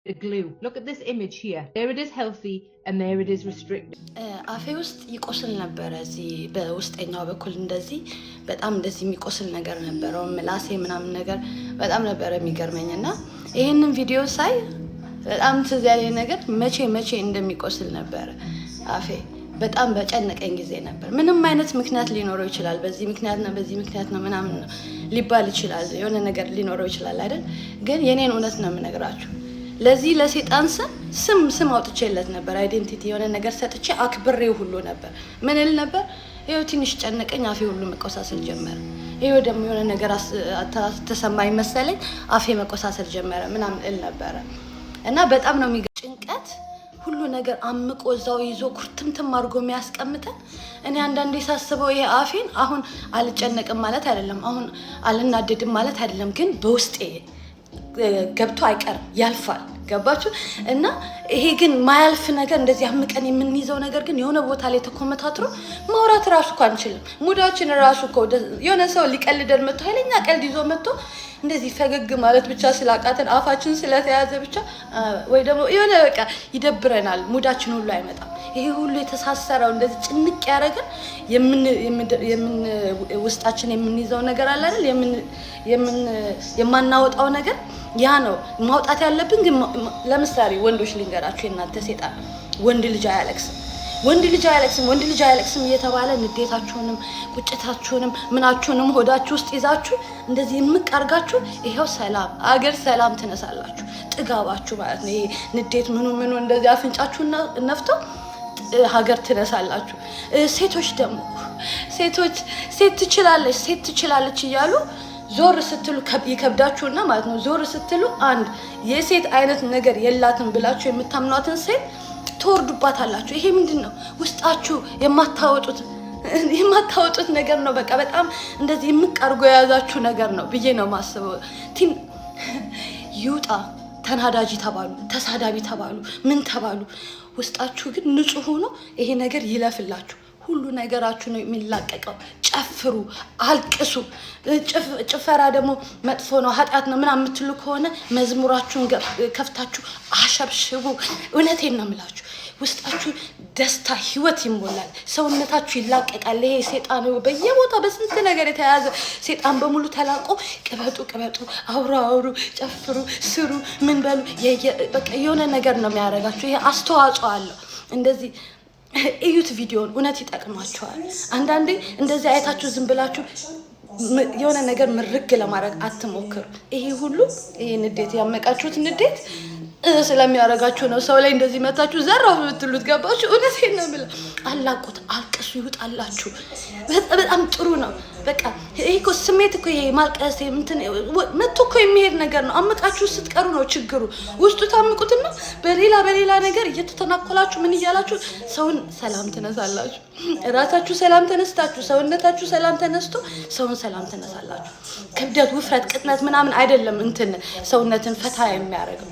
a glue. Look at this image here. There it is healthy and there it is restricted. አፌ ውስጥ ይቆስል ነበር እዚህ በውስጠኛው በኩል እንደዚህ በጣም እንደዚህ የሚቆስል ነገር ነበረው ምላሴ ምናምን ነገር በጣም ነበር የሚገርመኝና ይሄንን ቪዲዮ ሳይ በጣም ትዝ ያለኝ ነገር መቼ እንደሚቆስል ነበር አፌ በጣም በጨነቀኝ ጊዜ ነበር ምንም አይነት ምክንያት ሊኖረው ይችላል በዚህ ምክንያት ነው ምናምን ሊባል ይችላል የሆነ ነገር ሊኖረው ይችላል አይደል ግን የኔን እውነት ነው የምነግራችሁ ለዚህ ለሰይጣን ስም አውጥቼለት ነበር አይዴንቲቲ የሆነ ነገር ሰጥቼ አክብሬው ሁሉ ነበር ምን እል ነበር ይሄው ትንሽ ጨነቀኝ አፌ ሁሉ መቆሳሰል ጀመረ ይሄው ደግሞ የሆነ ነገር ተሰማኝ መሰለኝ አፌ መቆሳሰል ጀመረ ምናምን እል ነበር እና በጣም ነው ጭንቀት ሁሉ ነገር አምቆ ዛው ይዞ ኩርትምትም አድርጎ የሚያስቀምጠን እኔ አንዳንዴ ሳስበው ይሄ አፌን አሁን አልጨነቅም ማለት አይደለም አሁን አልናደድም ማለት አይደለም ግን በውስጤ ገብቶ አይቀርም ያልፋል ገባችሁ እና ይሄ ግን ማያልፍ ነገር እንደዚህ አምቀን የምንይዘው ነገር ግን የሆነ ቦታ ላይ ተኮመታትሮ ማውራት ራሱ አንችልም ሙዳችን ራሱ የሆነ ሰው ሊቀልደን መጥቶ ኃይለኛ ቀልድ ይዞ መጥቶ እንደዚህ ፈገግ ማለት ብቻ ስላቃተን አፋችን ስለተያዘ ብቻ ወይ ደግሞ የሆነ በቃ ይደብረናል ሙዳችን ሁሉ አይመጣም ይሄ ሁሉ የተሳሰረው እንደዚህ ጭንቅ ያረጋን የምን ውስጣችን የምንይዘው ነገር አለ አይደል የማናወጣው ነገር ያ ነው ማውጣት ያለብን ግን ለምሳሌ ወንዶች ሊንገራችሁ እናንተ ሰይጣን ወንድ ልጅ አያለቅስም እየተባለ ንዴታችሁንም ቁጭታችሁንም ምናችሁንም ሆዳችሁ ውስጥ ይዛችሁ እንደዚህ የምትቀርጋችሁ ይሄው ሰላም አገር ሰላም ትነሳላችሁ ጥጋባችሁ ማለት ነው ይሄ ንዴት ምኑ እንደዚህ አፍንጫችሁና ነፍቶ ሀገር ትነሳላችሁ ሴቶች ደግሞ ሴት ትችላለች እያሉ ዞር ስትሉ ይከብዳችሁና ማለት ነው ዞር ስትሉ አንድ የሴት አይነት ነገር የላትም ብላችሁ የምታምኗትን ሴት ተወርዱባታላችሁ ይሄ ምንድነው ውስጣችሁ የማታወጡት ነገር ነው በቃ በጣም እንደዚህ የምትቀርጎ የያዛችሁ ነገር ነው ብዬ ነው ማስበው ይውጣ ተናዳጂ ተባሉ ተሳዳቢ ተባሉ ምን ተባሉ ውስጣችሁ ግን ንጹህ ሆኖ ይሄ ነገር ይለፍላችሁ ሁሉ ነገራችሁ ነው የሚላቀቀው ጨፍሩ አልቅሱ ጭፈራ ደግሞ መጥፎ ነው ኃጢአት ነው ምናምን የምትሉ ከሆነ መዝሙራችሁን ከፍታችሁ አሸብሽቡ እውነቴን ነው የምላችሁ ውስጣችሁ ደስታ ህይወት ይሞላል ሰውነታችሁ ይላቀቃል ይሄ ሰይጣን በየቦታው በስንት ነገር የተያዘ ሰይጣን በሙሉ ተላቆ ቅበጡ አውሩ ጨፍሩ ስሩ ምን በሉ በቃ የሆነ ነገር ነው የሚያረጋችሁ ይሄ አስተዋጽኦ አለው እንደዚህ እዩት ቪዲዮን እውነት ይጠቅማችኋል አንዳንዴ እንደዚህ አይታችሁ ዝም ብላችሁ የሆነ ነገር ምርግ ለማድረግ አትሞክሩ ይሄ ሁሉ ይሄ ንዴት ያመቃችሁት ንዴት ስለሚያረጋችሁ ነው ሰው ላይ እንደዚህ መታችሁ ዘራው ብትሉት ገባችሁ እውነቴን ነው የምለው አላቁት አልቅሱ ይውጣላችሁ በጣም ጥሩ ነው በቃ ይሄ ስሜት እኮ ይሄ ማልቀስ መጥቶ እኮ የሚሄድ ነገር ነው አምቃችሁ ስትቀሩ ነው ችግሩ ውስጡ ታምቁትና በሌላ ነገር እየተተናኮላችሁ ምን ይያላችሁ ሰውን ሰላም ተነሳላችሁ ራሳችሁ ሰላም ተነስታችሁ ሰውነታችሁ ሰላም ተነስቶ ሰውን ሰላም ተነሳላችሁ ክብደት ውፍረት ቅጥነት ምናምን አይደለም ሰውነትን ፈታ የሚያረጋው